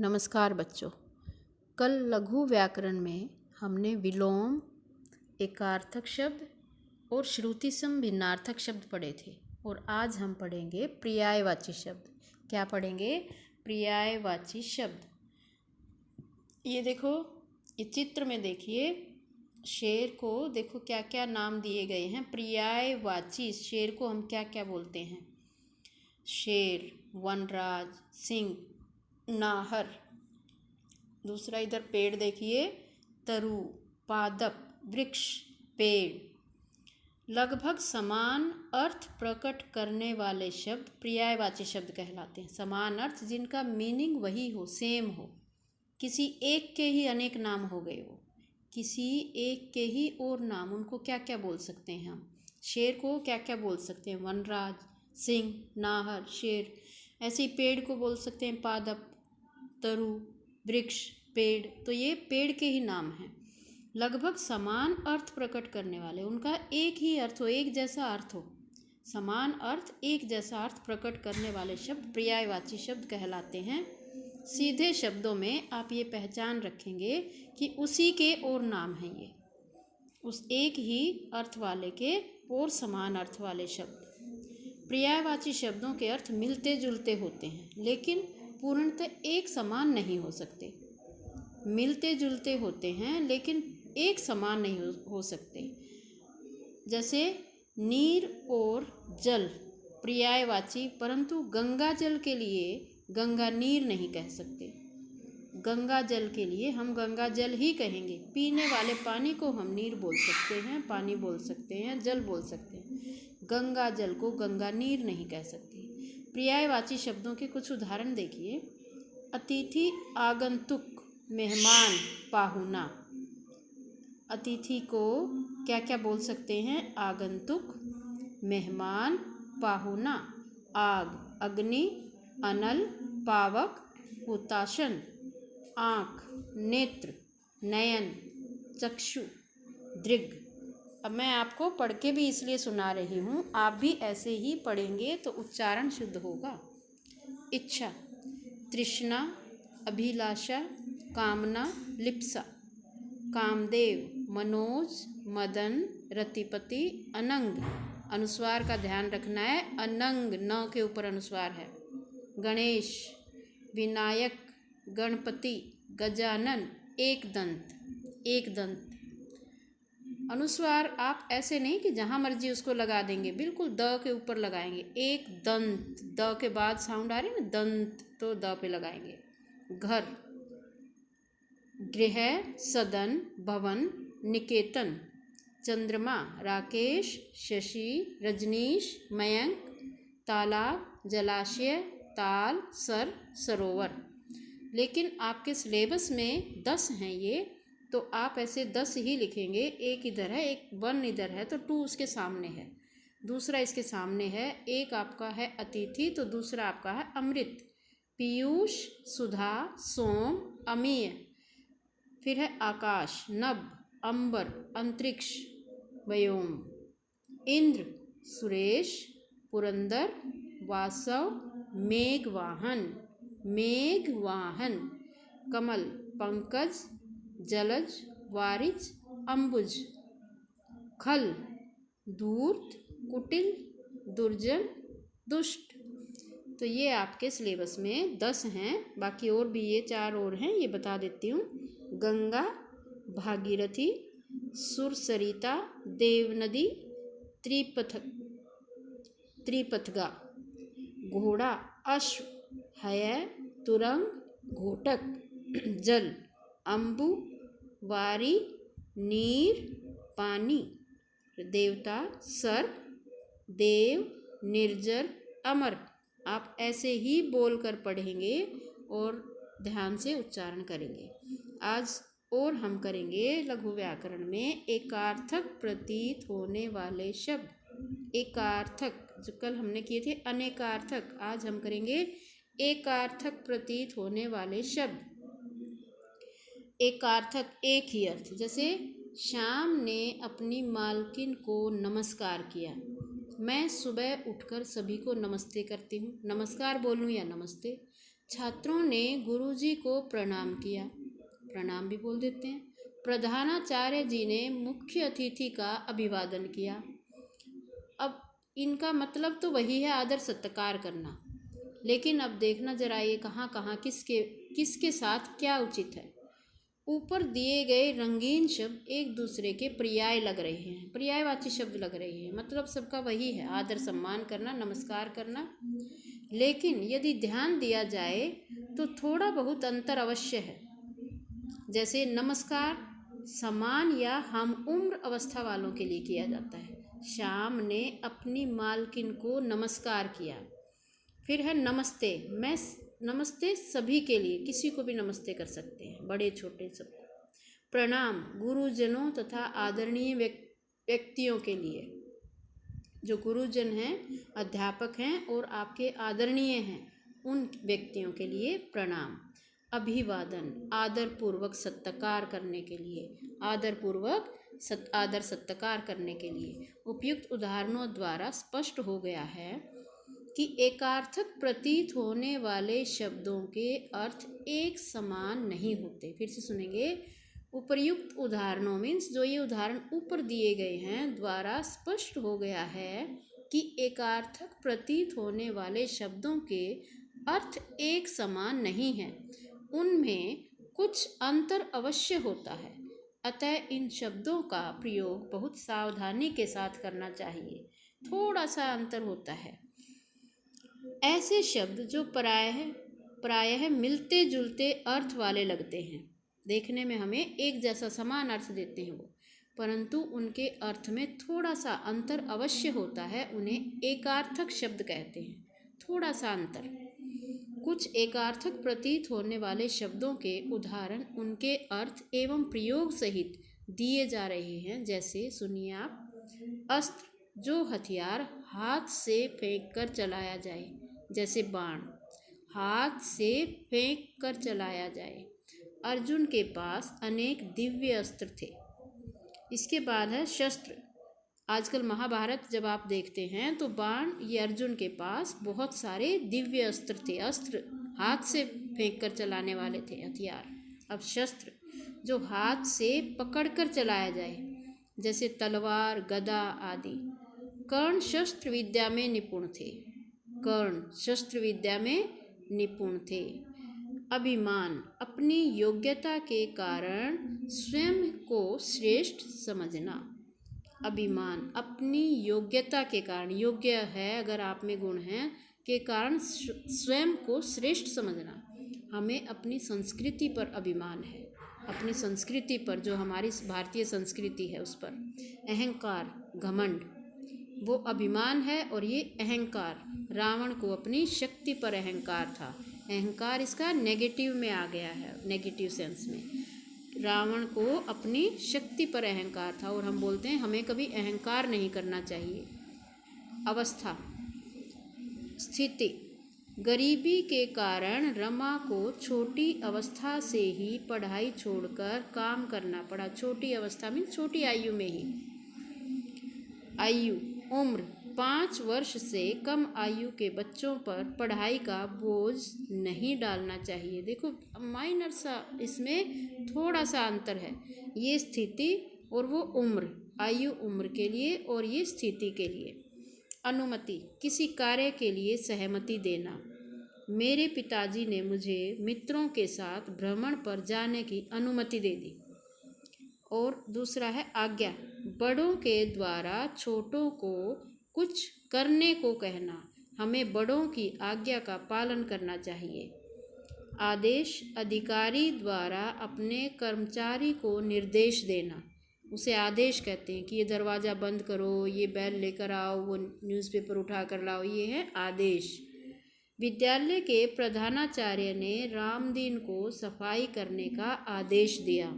नमस्कार बच्चों। कल लघु व्याकरण में हमने विलोम, एकार्थक शब्द और श्रुतिसम भिन्नार्थक शब्द पढ़े थे और आज हम पढ़ेंगे पर्यायवाची शब्द। क्या पढ़ेंगे? पर्यायवाची शब्द। ये देखो, ये चित्र में देखिए, शेर को देखो क्या क्या नाम दिए गए हैं। पर्यायवाची शेर को हम क्या क्या बोलते हैं? शेर, वनराज, सिंह, नाहर। दूसरा इधर पेड़ देखिए, तरु, पादप, वृक्ष, पेड़। लगभग समान अर्थ प्रकट करने वाले शब्द पर्यायवाची शब्द कहलाते हैं। समान अर्थ जिनका मीनिंग वही हो, सेम हो। किसी एक के ही अनेक नाम हो गए वो, किसी एक के ही और नाम, उनको क्या क्या बोल सकते हैं हम? शेर को क्या क्या बोल सकते हैं? वनराज, सिंह, नाहर, शेर। ऐसे ही पेड़ को बोल सकते हैं पादप, तरु, वृक्ष, पेड़। तो ये पेड़ के ही नाम हैं। लगभग समान अर्थ प्रकट करने वाले, उनका एक ही अर्थ हो, एक जैसा अर्थ हो, समान अर्थ, एक जैसा अर्थ प्रकट करने वाले शब्द पर्यायवाची शब्द कहलाते हैं। सीधे शब्दों में आप ये पहचान रखेंगे कि उसी के और नाम हैं ये, उस एक ही अर्थ वाले के और समान अर्थ वाले शब्द। पर्यायवाची शब्दों के अर्थ मिलते जुलते होते हैं, लेकिन पूर्णतः एक समान नहीं हो सकते। मिलते जुलते होते हैं लेकिन एक समान नहीं हो सकते। जैसे नीर और जल पर्यायवाची, परंतु गंगा जल के लिए गंगा नीर नहीं कह सकते। गंगा जल के लिए हम गंगा जल ही कहेंगे। पीने वाले पानी को हम नीर बोल सकते हैं, पानी बोल सकते हैं, जल बोल सकते हैं। गंगा जल को गंगा नीर नहीं कह सकते। पर्यायवाची शब्दों के कुछ उदाहरण देखिए। अतिथि, आगंतुक, मेहमान, पाहुना। अतिथि को क्या क्या बोल सकते हैं? आगंतुक, मेहमान, पाहुना। आग, अग्नि, अनल, पावक, हुताशन। आँख, नेत्र, नयन, चक्षु, दृग। अब मैं आपको पढ़ के भी इसलिए सुना रही हूँ, आप भी ऐसे ही पढ़ेंगे तो उच्चारण शुद्ध होगा। इच्छा, तृष्णा, अभिलाषा, कामना, लिप्सा। कामदेव, मनोज, मदन, रतिपति, अनंग। अनुस्वार का ध्यान रखना है, अनंग, न के ऊपर अनुस्वार है। गणेश, विनायक, गणपति, गजानन, एक दंत। अनुस्वार आप ऐसे नहीं कि जहाँ मर्जी उसको लगा देंगे, बिल्कुल द के ऊपर लगाएंगे। एक दंत, द के बाद साउंड आ रही है ना, दंत, तो द पे लगाएंगे। घर, गृह, सदन, भवन, निकेतन। चंद्रमा, राकेश, शशि, रजनीश, मयंक। तालाब, जलाशय, ताल, सर, सरोवर। लेकिन आपके सिलेबस में 10 हैं ये, तो आप ऐसे 10 ही लिखेंगे। एक इधर है, एक 1 इधर है, तो 2 उसके सामने है, दूसरा इसके सामने है। एक आपका है अतिथि, तो दूसरा आपका है अमृत। पीयूष, सुधा, सोम, अमीय। फिर है आकाश, नभ, अंबर, अंतरिक्ष, व्योम। इंद्र, सुरेश, पुरंदर, वासव, मेघवाहन। कमल, पंकज, जलज, वारिज, अंबुज। खल, धूर्त, कुटिल, दुर्जन, दुष्ट। तो ये आपके सिलेबस में 10 हैं, बाकी और भी ये 4 और हैं, ये बता देती हूँ। गंगा, भागीरथी, सुरसरिता, देवनदी, त्रिपथगा। घोड़ा, अश्व, हय, तुरंग, घोटक। जल, अम्बु, वारी, नीर, पानी। देवता, सर्प, देव, निर्जर, अमर। आप ऐसे ही बोलकर पढ़ेंगे और ध्यान से उच्चारण करेंगे। आज और हम करेंगे लघु व्याकरण में एकार्थक प्रतीत होने वाले शब्द। एकार्थक, जो कल हमने किए थे अनेकार्थक, आज हम करेंगे एकार्थक प्रतीत होने वाले शब्द। एकार्थक, एक ही अर्थ। जैसे श्याम ने अपनी मालकिन को नमस्कार किया। मैं सुबह उठकर सभी को नमस्ते करती हूँ। नमस्कार बोलूँ या नमस्ते? छात्रों ने गुरुजी को प्रणाम किया, प्रणाम भी बोल देते हैं। प्रधानाचार्य जी ने मुख्य अतिथि का अभिवादन किया। अब इनका मतलब तो वही है, आदर सत्कार करना, लेकिन अब देखना जरा ये कहाँ कहाँ किसके किसके साथ क्या उचित है। ऊपर दिए गए रंगीन शब्द एक दूसरे के पर्याय लग रहे हैं, पर्यायवाची शब्द लग रहे हैं, मतलब सबका वही है, आदर सम्मान करना, नमस्कार करना। लेकिन यदि ध्यान दिया जाए तो थोड़ा बहुत अंतर अवश्य है। जैसे नमस्कार समान या हम उम्र अवस्था वालों के लिए किया जाता है। श्याम ने अपनी मालकिन को नमस्कार किया। फिर है नमस्ते, मैं नमस्ते सभी के लिए, किसी को भी नमस्ते कर सकते हैं, बड़े छोटे सबको। प्रणाम गुरुजनों तथा आदरणीय व्यक्तियों के लिए, जो गुरुजन हैं, अध्यापक हैं और आपके आदरणीय हैं, उन व्यक्तियों के लिए प्रणाम। अभिवादन आदरपूर्वक सत्कार करने के लिए, आदरपूर्वक आदर सत्कार करने के लिए। उपयुक्त उदाहरणों द्वारा स्पष्ट हो गया है कि एकार्थक प्रतीत होने वाले शब्दों के अर्थ एक समान नहीं होते। फिर से सुनेंगे। उपर्युक्त उदाहरणों मीन्स जो ये उदाहरण ऊपर दिए गए हैं द्वारा स्पष्ट हो गया है कि एकार्थक प्रतीत होने वाले शब्दों के अर्थ एक समान नहीं हैं, उनमें कुछ अंतर अवश्य होता है। अतः इन शब्दों का प्रयोग बहुत सावधानी के साथ करना चाहिए। थोड़ा सा अंतर होता है। ऐसे शब्द जो प्रायः मिलते जुलते अर्थ वाले लगते हैं, देखने में हमें एक जैसा समान अर्थ देते हैं वो, परंतु उनके अर्थ में थोड़ा सा अंतर अवश्य होता है, उन्हें एकार्थक शब्द कहते हैं। थोड़ा सा अंतर। कुछ एकार्थक प्रतीत होने वाले शब्दों के उदाहरण उनके अर्थ एवं प्रयोग सहित दिए जा रहे हैं। जैसे सुनिए आप। अस्त्र जो हथियार हाथ से फेंक कर चलाया जाए, जैसे बाण हाथ से फेंक कर चलाया जाए। अर्जुन के पास अनेक दिव्य अस्त्र थे। इसके बाद है शस्त्र। आजकल महाभारत जब आप देखते हैं तो बाण, ये अर्जुन के पास बहुत सारे दिव्य अस्त्र थे, अस्त्र हाथ से फेंक कर चलाने वाले थे, हथियार। अब शस्त्र जो हाथ से पकड़कर चलाया जाए, जैसे तलवार, गदा आदि। कर्ण शस्त्र विद्या में निपुण थे, कर्ण शस्त्र विद्या में निपुण थे। अभिमान अपनी योग्यता के कारण स्वयं को श्रेष्ठ समझना। अभिमान अपनी योग्यता के कारण, योग्य है अगर आप में गुण हैं, के कारण स्वयं को श्रेष्ठ समझना। हमें अपनी संस्कृति पर अभिमान है, अपनी संस्कृति पर, जो हमारी भारतीय संस्कृति है उस पर। अहंकार घमंड वो अभिमान है, और ये अहंकार, रावण को अपनी शक्ति पर अहंकार था। अहंकार इसका नेगेटिव में आ गया है, नेगेटिव सेंस में। रावण को अपनी शक्ति पर अहंकार था, और हम बोलते हैं हमें कभी अहंकार नहीं करना चाहिए। अवस्था स्थिति गरीबी के कारण रमा को छोटी अवस्था से ही पढ़ाई छोड़कर काम करना पड़ा। छोटी अवस्था में छोटी आयु में ही। आयु उम्र 5 वर्ष से कम आयु के बच्चों पर पढ़ाई का बोझ नहीं डालना चाहिए। देखो माइनर सा इसमें थोड़ा सा अंतर है, ये स्थिति और वो उम्र, आयु उम्र के लिए और ये स्थिति के लिए। अनुमति किसी कार्य के लिए सहमति देना। मेरे पिताजी ने मुझे मित्रों के साथ भ्रमण पर जाने की अनुमति दे दी। और दूसरा है आज्ञा, बड़ों के द्वारा छोटों को कुछ करने को कहना। हमें बड़ों की आज्ञा का पालन करना चाहिए। आदेश अधिकारी द्वारा अपने कर्मचारी को निर्देश देना, उसे आदेश कहते हैं कि ये दरवाज़ा बंद करो, ये बैल लेकर आओ, वो न्यूज़पेपर उठा कर लाओ, ये है आदेश। विद्यालय के प्रधानाचार्य ने रामदीन को सफाई करने का आदेश दिया।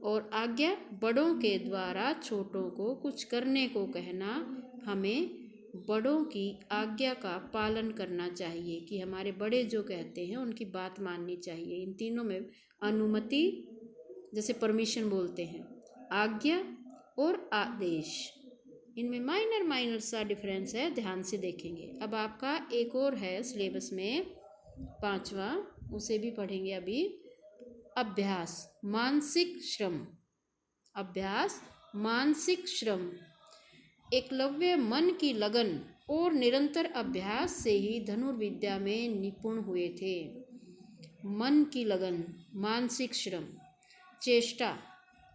और आज्ञा बड़ों के द्वारा छोटों को कुछ करने को कहना। हमें बड़ों की आज्ञा का पालन करना चाहिए, कि हमारे बड़े जो कहते हैं उनकी बात माननी चाहिए। इन तीनों में अनुमति, जैसे परमिशन बोलते हैं, आज्ञा और आदेश, इनमें माइनर सा डिफरेंस है, ध्यान से देखेंगे। अब आपका एक और है सिलेबस में, 5वां, उसे भी पढ़ेंगे अभी। अभ्यास, मानसिक श्रम। अभ्यास, मानसिक श्रम। एकलव्य मन की लगन और निरंतर अभ्यास से ही धनुर्विद्या में निपुण हुए थे। मन की लगन, मानसिक श्रम। चेष्टा,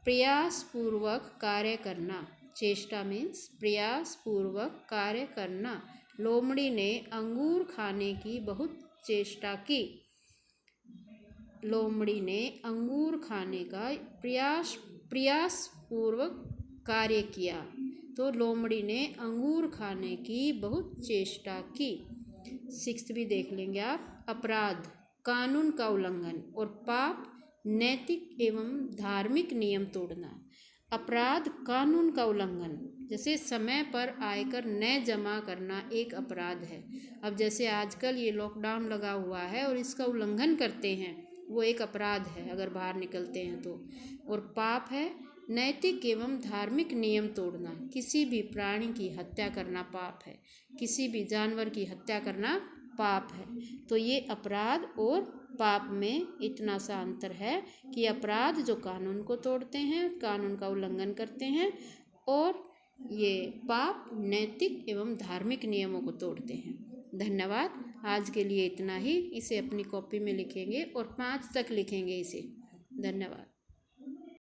प्रयासपूर्वक कार्य करना। चेष्टा मीन्स प्रयासपूर्वक कार्य करना। लोमड़ी ने अंगूर खाने की बहुत चेष्टा की। लोमड़ी ने अंगूर खाने का प्रयासपूर्वक कार्य किया। तो लोमड़ी ने अंगूर खाने की बहुत चेष्टा की। 6 भी देख लेंगे आप। अपराध, कानून का उल्लंघन और पाप, नैतिक एवं धार्मिक नियम तोड़ना। अपराध, कानून का उल्लंघन, जैसे समय पर आयकर न जमा करना एक अपराध है। अब जैसे आजकल ये लॉकडाउन लगा हुआ है और इसका उल्लंघन करते हैं, वो एक अपराध है अगर बाहर निकलते हैं तो। और पाप है नैतिक एवं धार्मिक नियम तोड़ना। किसी भी प्राणी की हत्या करना पाप है, किसी भी जानवर की हत्या करना पाप है। तो ये अपराध और पाप में इतना सा अंतर है कि अपराध जो कानून को तोड़ते हैं, कानून का उल्लंघन करते हैं, और ये पाप नैतिक एवं धार्मिक नियमों को तोड़ते हैं। धन्यवाद। आज के लिए इतना ही। इसे अपनी कॉपी में लिखेंगे और 5 तक लिखेंगे इसे। धन्यवाद।